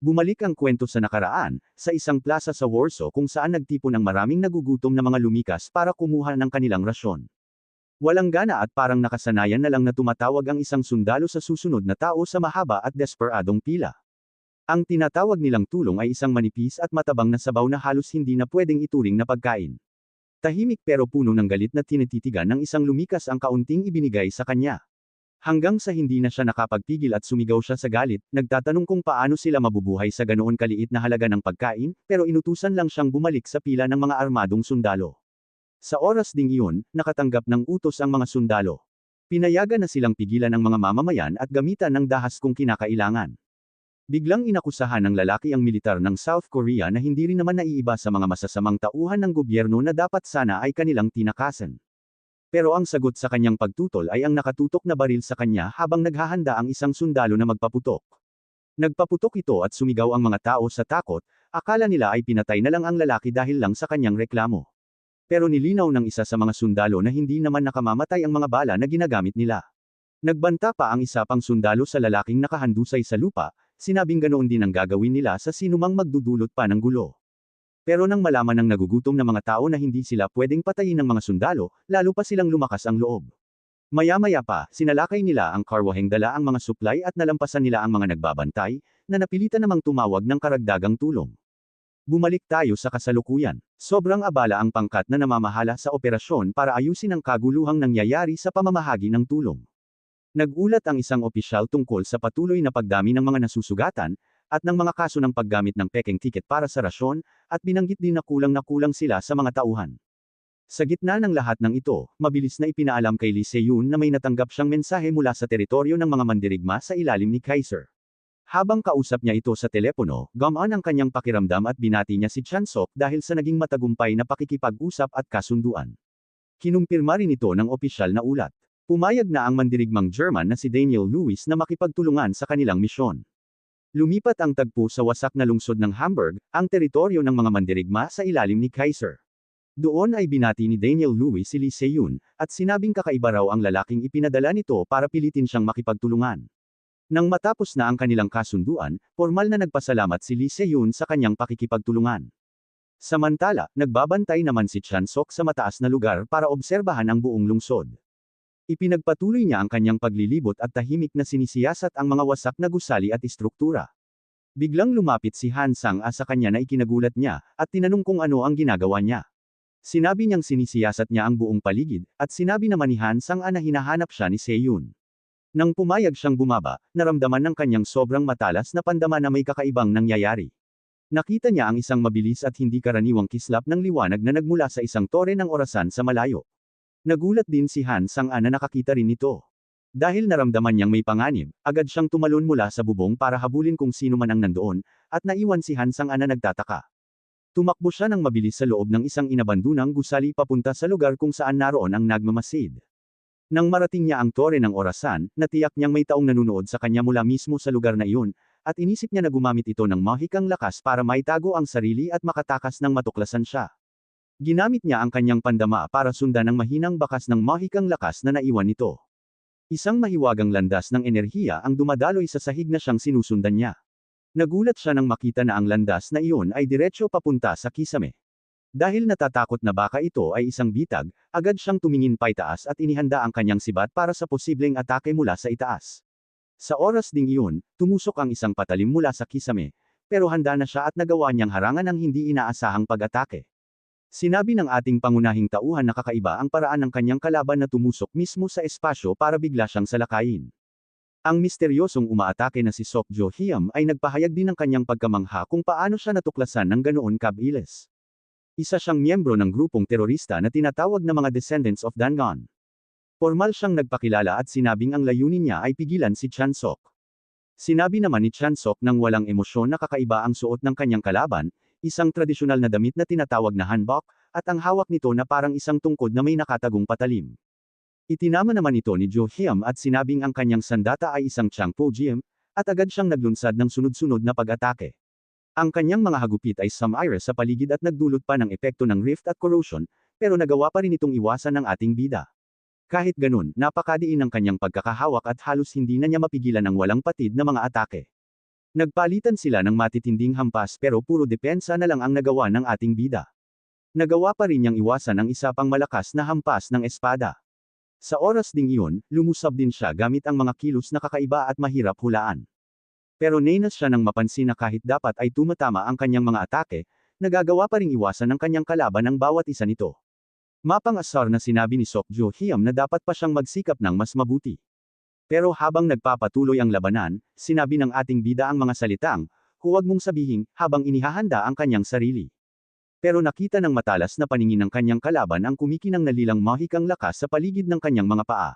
Bumalik ang kwento sa nakaraan, sa isang plaza sa Warsaw kung saan nagtipon ang maraming nagugutom na mga lumikas para kumuha ng kanilang rasyon. Walang gana at parang nakasanayan na lang na tumatawag ang isang sundalo sa susunod na tao sa mahaba at desperadong pila. Ang tinatawag nilang tulong ay isang manipis at matabang na sabaw na halos hindi na pwedeng ituring na pagkain. Tahimik pero puno ng galit na tinititigan ng isang lumikas ang kaunting ibinigay sa kanya. Hanggang sa hindi na siya nakapagpigil at sumigaw siya sa galit, nagtatanong kung paano sila mabubuhay sa ganoon kaliit na halaga ng pagkain, pero inutusan lang siyang bumalik sa pila ng mga armadong sundalo. Sa oras ding iyon, nakatanggap ng utos ang mga sundalo. Pinayagan na silang pigilan ng mga mamamayan at gamitan ng dahas kung kinakailangan. Biglang inakusahan ng lalaki ang militar ng South Korea na hindi rin naman naiiba sa mga masasamang tauhan ng gobyerno na dapat sana ay kanilang tinakasan. Pero ang sagot sa kanyang pagtutol ay ang nakatutok na baril sa kanya habang naghahanda ang isang sundalo na magpaputok. Nagpaputok ito at sumigaw ang mga tao sa takot, akala nila ay pinatay na lang ang lalaki dahil lang sa kanyang reklamo. Pero nilinaw ng isa sa mga sundalo na hindi naman nakamamatay ang mga bala na ginagamit nila. Nagbanta pa ang isa pang sundalo sa lalaking nakahandusay sa lupa, sinabing ganoon din ang gagawin nila sa sinumang magdudulot pa ng gulo. Pero nang malaman ng nagugutom na mga tao na hindi sila pwedeng patayin ng mga sundalo, lalo pa silang lumakas ang loob. Maya-maya pa, sinalakay nila ang karwaheng dala ang mga supply at nalampasan nila ang mga nagbabantay, na napilitan namang tumawag ng karagdagang tulong. Bumalik tayo sa kasalukuyan. Sobrang abala ang pangkat na namamahala sa operasyon para ayusin ang kaguluhang nangyayari sa pamamahagi ng tulong. Nagulat ang isang opisyal tungkol sa patuloy na pagdami ng mga nasusugatan, at ng mga kaso ng paggamit ng pekeng tiket para sa rasyon, at binanggit din na kulang sila sa mga tauhan. Sa gitna ng lahat ng ito, mabilis na ipinaalam kay Lee Se-yoon na may natanggap siyang mensahe mula sa teritoryo ng mga mandirigma sa ilalim ni Kaiser. Habang kausap niya ito sa telepono, gumaan ang kanyang pakiramdam at binati niya si Chan-sok dahil sa naging matagumpay na pakikipag-usap at kasunduan. Kinumpirma rin ito ng opisyal na ulat. Pumayag na ang mandirigmang German na si Daniel Lewis na makipagtulungan sa kanilang misyon. Lumipat ang tagpo sa wasak na lungsod ng Hamburg, ang teritoryo ng mga mandirigma sa ilalim ni Kaiser. Doon ay binati ni Daniel Lewis si Lee Se-yoon, at sinabing kakaiba raw ang lalaking ipinadala nito para pilitin siyang makipagtulungan. Nang matapos na ang kanilang kasunduan, formal na nagpasalamat si Lee Se-yoon sa kanyang pakikipagtulungan. Samantala, nagbabantay naman si Chan-sok sa mataas na lugar para obserbahan ang buong lungsod. Ipinagpatuloy niya ang kanyang paglilibot at tahimik na sinisiyasat ang mga wasak na gusali at istruktura. Biglang lumapit si Han Sang-a sa kanya na ikinagulat niya, at tinanong kung ano ang ginagawa niya. Sinabi niyang sinisiyasat niya ang buong paligid, at sinabi naman ni Han Sang-a na hinahanap siya ni Se-yoon. Nang pumayag siyang bumaba, naramdaman ng kanyang sobrang matalas na pandama na may kakaibang nangyayari. Nakita niya ang isang mabilis at hindi karaniwang kislap ng liwanag na nagmula sa isang tore ng orasan sa malayo. Nagulat din si Han Sang-a na nakakita rin ito. Dahil naramdaman niyang may panganib, agad siyang tumalon mula sa bubong para habulin kung sino man ang nandoon, at naiwan si Han Sang-a na nagtataka. Tumakbo siya ng mabilis sa loob ng isang inabandunang gusali papunta sa lugar kung saan naroon ang nagmamasid. Nang marating niya ang tore ng orasan, natiyak niyang may taong nanunood sa kanya mula mismo sa lugar na iyon, at inisip niya na gumamit ito ng mahikang lakas para maitago ang sarili at makatakas ng matuklasan siya. Ginamit niya ang kanyang pandama para sundan ang mahinang bakas ng mahikang lakas na naiwan nito. Isang mahiwagang landas ng enerhiya ang dumadaloy sa sahig na siyang sinusundan niya. Nagulat siya nang makita na ang landas na iyon ay diretso papunta sa kisame. Dahil natatakot na baka ito ay isang bitag, agad siyang tumingin paitaas at inihanda ang kanyang sibat para sa posibleng atake mula sa itaas. Sa oras ding iyon, tumusok ang isang patalim mula sa kisame, pero handa na siya at nagawa niyang harangan ang hindi inaasahang pag-atake. Sinabi ng ating pangunahing tauhan na kakaiba ang paraan ng kanyang kalaban na tumusok mismo sa espasyo para bigla siyang salakayin. Ang misteryosong umaatake na si Sok Jo-hyam ay nagpahayag din ng kanyang pagkamangha kung paano siya natuklasan ng ganoon kabilis. Isa siyang miyembro ng grupong terorista na tinatawag na mga Descendants of Dangon. Formal siyang nagpakilala at sinabing ang layunin niya ay pigilan si Chan-sok. Sinabi naman ni Chan-sok nang walang emosyon na kakaiba ang suot ng kanyang kalaban, isang tradisyonal na damit na tinatawag na hanbok, at ang hawak nito na parang isang tungkod na may nakatagong patalim. Itinama naman ito ni Jo-hyam at sinabing ang kanyang sandata ay isang Changpo-jim, at agad siyang naglunsad ng sunod-sunod na pag-atake. Ang kanyang mga hagupit ay sumire sa paligid at nagdulot pa ng epekto ng rift at corrosion, pero nagawa pa rin itong iwasan ng ating bida. Kahit ganun, napakadiin ang kanyang pagkakahawak at halos hindi na niya mapigilan ang walang patid na mga atake. Nagpalitan sila ng matitinding hampas pero puro depensa na lang ang nagawa ng ating bida. Nagawa pa rin niyang iwasan ang isa pang malakas na hampas ng espada. Sa oras ding iyon, lumusab din siya gamit ang mga kilos na kakaiba at mahirap hulaan. Pero nainas siya nang mapansin na kahit dapat ay tumatama ang kanyang mga atake, nagagawa pa ring iwasan ng kanyang kalaban ang bawat isa nito. Mapang-asar na sinabi ni Sokjo Hyam na dapat pa siyang magsikap ng mas mabuti. Pero habang nagpapatuloy ang labanan, sinabi ng ating bida ang mga salitang, huwag mong sabihin, habang inihahanda ang kanyang sarili. Pero nakita ng matalas na paningin ng kanyang kalaban ang kumikinang nalilang mahikang lakas sa paligid ng kanyang mga paa.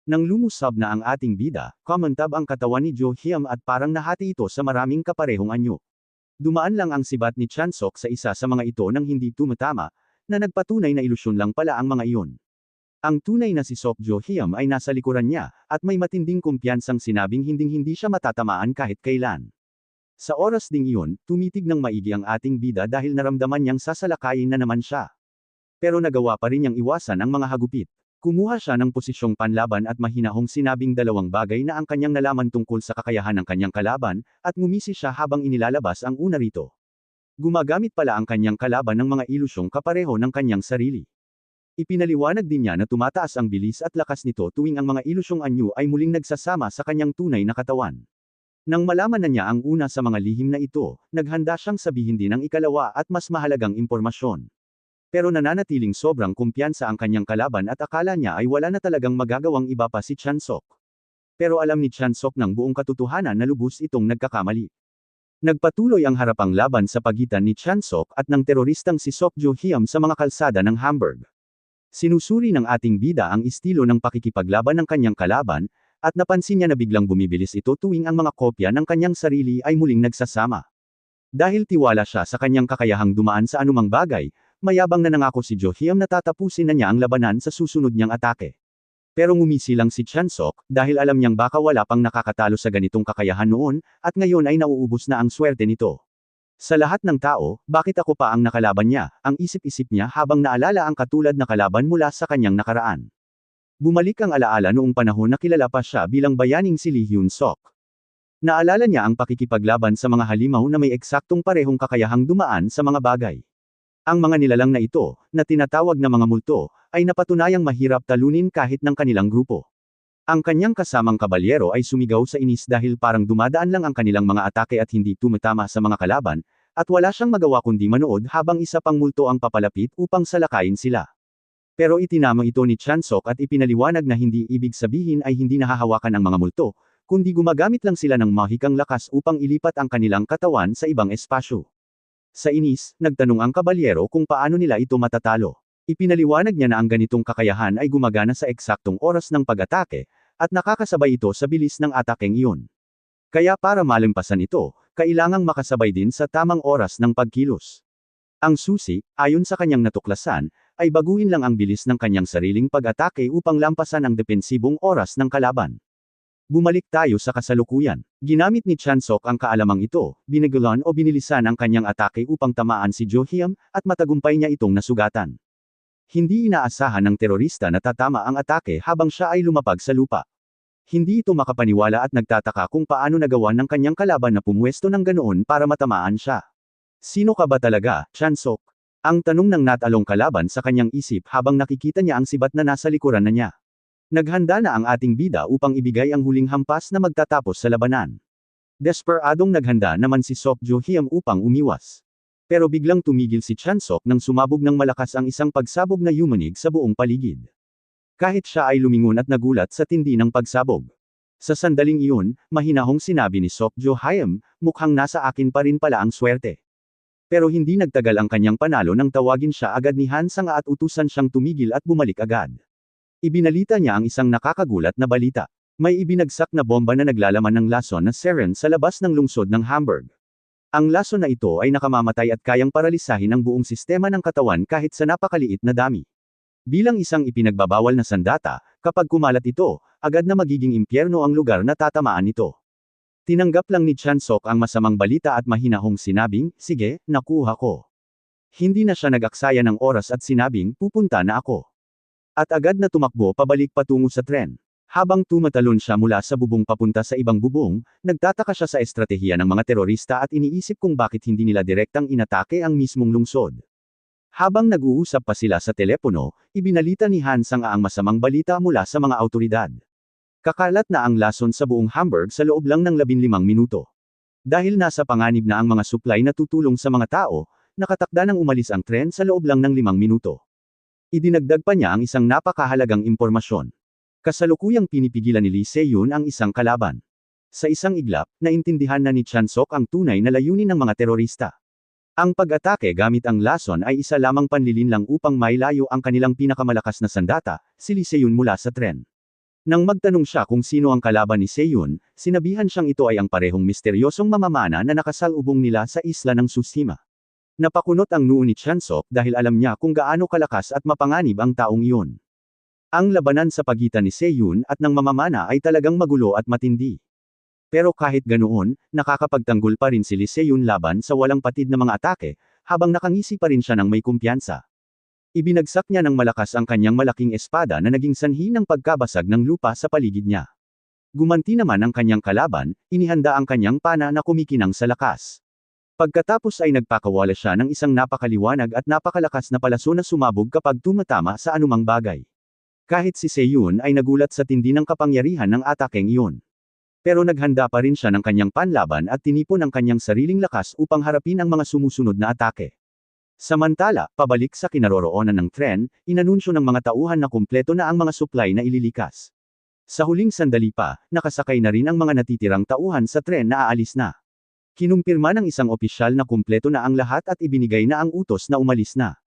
Nang lumusab na ang ating bida, kumantab ang katawan ni Jo Hyam at parang nahati ito sa maraming kaparehong anyo. Dumaan lang ang sibat ni Chansok sa isa sa mga ito nang hindi tumatama, na nagpatunay na ilusyon lang pala ang mga iyon. Ang tunay na si Sokjo Hyam ay nasa likuran niya, at may matinding kumpiyansang sinabing hinding-hindi siya matatamaan kahit kailan. Sa oras ding iyon, tumitig ng maigi ang ating bida dahil naramdaman niyang sasalakayin na naman siya. Pero nagawa pa rin niyang iwasan ang mga hagupit. Kumuha siya ng posisyong panlaban at mahinahong sinabing dalawang bagay na ang kanyang nalaman tungkol sa kakayahan ng kanyang kalaban, at ngumisi siya habang inilalabas ang una rito. Gumagamit pala ang kanyang kalaban ng mga ilusyong kapareho ng kanyang sarili. Ipinaliwanag din niya na tumataas ang bilis at lakas nito tuwing ang mga ilusyong anyo ay muling nagsasama sa kanyang tunay na katawan. Nang malaman na niya ang una sa mga lihim na ito, naghanda siyang sabihin din ang ikalawa at mas mahalagang impormasyon. Pero nananatiling sobrang kumpiyansa ang kanyang kalaban at akala niya ay wala na talagang magagawang iba pa si Chansok. Pero alam ni Chansok ng buong katotohanan na lubos itong nagkakamali. Nagpatuloy ang harapang laban sa pagitan ni Chansok at ng teroristang si Sokjo Hyam sa mga kalsada ng Hamburg. Sinusuri ng ating bida ang estilo ng pakikipaglaban ng kanyang kalaban, at napansin niya na biglang bumibilis ito tuwing ang mga kopya ng kanyang sarili ay muling nagsasama. Dahil tiwala siya sa kanyang kakayahang dumaan sa anumang bagay, mayabang na nangako si Jo Hyam na tatapusin na niya ang labanan sa susunod niyang atake. Pero ngumisi lang si Chansok, dahil alam niyang baka wala pang nakakatalo sa ganitong kakayahan noon, at ngayon ay nauubos na ang swerte nito. Sa lahat ng tao, bakit ako pa ang nakalaban niya, ang isip-isip niya habang naalala ang katulad na kalaban mula sa kanyang nakaraan. Bumalik ang alaala noong panahon na kilala pa siya bilang bayaning si Lee Hyun Sok. Naalala niya ang pakikipaglaban sa mga halimaw na may eksaktong parehong kakayahang dumaan sa mga bagay. Ang mga nilalang na ito, na tinatawag na mga multo, ay napatunayang mahirap talunin kahit ng kanilang grupo. Ang kanyang kasamang kabalyero ay sumigaw sa inis dahil parang dumadaan lang ang kanilang mga atake at hindi tumatama sa mga kalaban, at wala siyang magawa kundi manood habang isa pang multo ang papalapit upang salakayin sila. Pero itinama ito ni Chansok at ipinaliwanag na hindi ibig sabihin ay hindi nahahawakan ang mga multo, kundi gumagamit lang sila ng mahikang lakas upang ilipat ang kanilang katawan sa ibang espasyo. Sa inis, nagtanong ang kabalyero kung paano nila ito matatalo. Ipinaliwanag niya na ang ganitong kakayahan ay gumagana sa eksaktong oras ng pag-atake, at nakakasabay ito sa bilis ng atakeng iyon. Kaya para malampasan ito, kailangang makasabay din sa tamang oras ng pagkilos. Ang susi, ayon sa kanyang natuklasan, ay baguhin lang ang bilis ng kanyang sariling pag-atake upang lampasan ang depensibong oras ng kalaban. Bumalik tayo sa kasalukuyan. Ginamit ni Chansok ang kaalamang ito, binigulan o binilisan ang kanyang atake upang tamaan si Jo Hyam, at matagumpay niya itong nasugatan. Hindi inaasahan ng terorista na tatama ang atake habang siya ay lumapag sa lupa. Hindi ito makapaniwala at nagtataka kung paano nagawa ng kanyang kalaban na pumwesto ng ganoon para matamaan siya. Sino ka ba talaga, Chansok? Ang tanong ng natalong kalaban sa kanyang isip habang nakikita niya ang sibat na nasa likuran na niya. Naghanda na ang ating bida upang ibigay ang huling hampas na magtatapos sa labanan. Desperadong naghanda naman si Sokjo Hyam upang umiwas. Pero biglang tumigil si Chansok nang sumabog ng malakas ang isang pagsabog na yumanig sa buong paligid. Kahit siya ay lumingon at nagulat sa tindi ng pagsabog. Sa sandaling iyon, mahinahong sinabi ni Sokjo Hyam, mukhang nasa akin pa rin pala ang swerte. Pero hindi nagtagal ang kanyang panalo nang tawagin siya agad ni Han Sang at utusan siyang tumigil at bumalik agad. Ibinalita niya ang isang nakakagulat na balita. May ibinagsak na bomba na naglalaman ng lason na sarin sa labas ng lungsod ng Hamburg. Ang lason na ito ay nakamamatay at kayang paralisahin ang buong sistema ng katawan kahit sa napakaliit na dami. Bilang isang ipinagbabawal na sandata, kapag kumalat ito, agad na magiging impyerno ang lugar na tatamaan nito. Tinanggap lang ni Chansok ang masamang balita at mahinahong sinabing, sige, nakuha ko. Hindi na siya nag-aksaya ng oras at sinabing, pupunta na ako. At agad na tumakbo pabalik patungo sa tren. Habang tumatalon siya mula sa bubong papunta sa ibang bubong, nagtataka siya sa estratehiya ng mga terorista at iniisip kung bakit hindi nila direktang inatake ang mismong lungsod. Habang nag-uusap pa sila sa telepono, ibinalita ni Hans ang masamang balita mula sa mga awtoridad. Kakalat na ang lason sa buong Hamburg sa loob lang ng 15 minuto. Dahil nasa panganib na ang mga supply na tutulong sa mga tao, nakatakda nang umalis ang tren sa loob lang ng 5 minuto. Idinagdag pa niya ang isang napakahalagang impormasyon. Kasalukuyang pinipigilan ni Lee Se-yun ang isang kalaban. Sa isang iglap, naintindihan na ni Chan-sok ang tunay na layunin ng mga terorista. Ang pag-atake gamit ang lason ay isa lamang panlilinlang upang mailayo ang kanilang pinakamalakas na sandata, si Lee Se-yun mula sa tren. Nang magtanong siya kung sino ang kalaban ni Se-yun, sinabihan siyang ito ay ang parehong misteryosong mamamana na nakasalubong nila sa isla ng Tsushima. Napakunot ang noo ni Chan-sok dahil alam niya kung gaano kalakas at mapanganib ang taong iyon. Ang labanan sa pagitan ni Se-yun at ng mamamana ay talagang magulo at matindi. Pero kahit ganoon, nakakapagtanggol pa rin si Lee Se-yun laban sa walang patid na mga atake, habang nakangisi pa rin siya ng may kumpiyansa. Ibinagsak niya ng malakas ang kanyang malaking espada na naging sanhi ng pagkabasag ng lupa sa paligid niya. Gumanti naman ang kanyang kalaban, inihanda ang kanyang pana na kumikinang sa lakas. Pagkatapos ay nagpakawala siya ng isang napakaliwanag at napakalakas na palaso na sumabog kapag tumatama sa anumang bagay. Kahit si Se-yun ay nagulat sa tindi ng kapangyarihan ng atakeng iyon. Pero naghanda pa rin siya ng kanyang panlaban at tinipon ang kanyang sariling lakas upang harapin ang mga sumusunod na atake. Samantala, pabalik sa kinaroroonan ng tren, inanunsyo ng mga tauhan na kumpleto na ang mga supply na ililikas. Sa huling sandali pa, nakasakay na rin ang mga natitirang tauhan sa tren na aalis na. Kinumpirma ng isang opisyal na kumpleto na ang lahat at ibinigay na ang utos na umalis na.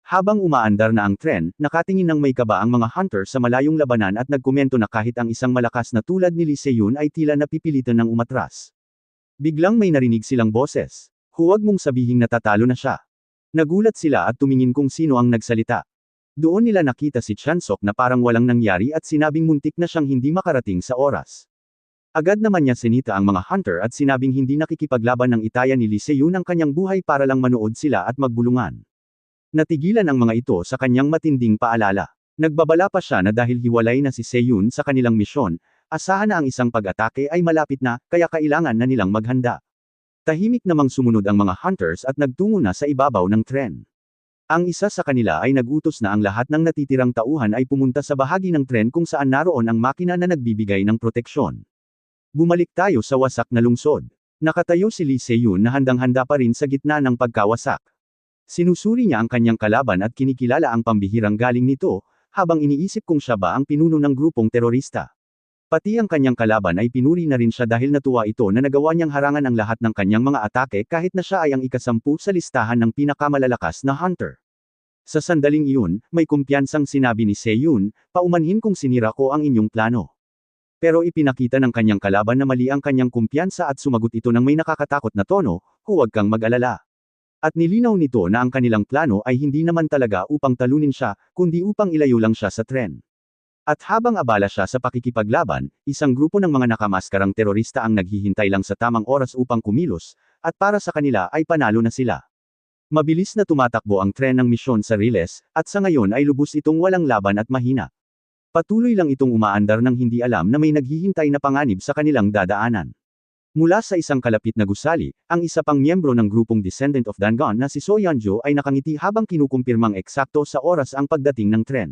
Habang umaandar na ang tren, nakatingin ng may kaba ang mga hunter sa malayong labanan at nagkomento na kahit ang isang malakas na tulad ni Lee Se-yun ay tila napipilitan ng umatras. Biglang may narinig silang boses. Huwag mong sabihing natatalo na siya. Nagulat sila at tumingin kung sino ang nagsalita. Doon nila nakita si Chan-sok na parang walang nangyari at sinabing muntik na siyang hindi makarating sa oras. Agad naman niya sinita ang mga hunter at sinabing hindi nakikipaglaban ng itaya ni Lee Se-yun ang kanyang buhay para lang manood sila at magbulungan. Natigilan ang mga ito sa kanyang matinding paalala. Nagbabala pa siya na dahil hiwalay na si Se-yun sa kanilang misyon, asahan na ang isang pag-atake ay malapit na, kaya kailangan na nilang maghanda. Tahimik namang sumunod ang mga hunters at nagtungo na sa ibabaw ng tren. Ang isa sa kanila ay nagutos na ang lahat ng natitirang tauhan ay pumunta sa bahagi ng tren kung saan naroon ang makina na nagbibigay ng proteksyon. Bumalik tayo sa wasak na lungsod. Nakatayo si Lee Se-yun na handang-handa pa rin sa gitna ng pagkawasak. Sinusuri niya ang kanyang kalaban at kinikilala ang pambihirang galing nito, habang iniisip kung siya ba ang pinuno ng grupong terorista. Pati ang kanyang kalaban ay pinuri na rin siya dahil natuwa ito na nagawa niyang harangan ang lahat ng kanyang mga atake kahit na siya ay ang ika-10 sa listahan ng pinakamalalakas na hunter. Sa sandaling iyon, may kumpiyansang sinabi ni Se-yun, paumanhin kung sinira ko ang inyong plano. Pero ipinakita ng kanyang kalaban na mali ang kanyang kumpiyansa at sumagot ito ng may nakakatakot na tono, huwag kang mag-alala. At nilinaw nito na ang kanilang plano ay hindi naman talaga upang talunin siya, kundi upang ilayo lang siya sa tren. At habang abala siya sa pakikipaglaban, isang grupo ng mga nakamaskarang terorista ang naghihintay lang sa tamang oras upang kumilos, at para sa kanila ay panalo na sila. Mabilis na tumatakbo ang tren ng misyon sa Riles, at sa ngayon ay lubos itong walang laban at mahina. Patuloy lang itong umaandar nang hindi alam na may naghihintay na panganib sa kanilang dadaanan. Mula sa isang kalapit na gusali, ang isa pang miyembro ng grupong Descendant of Dangon na si So Yeon-jo ay nakangiti habang kinukumpirmang eksakto sa oras ang pagdating ng tren.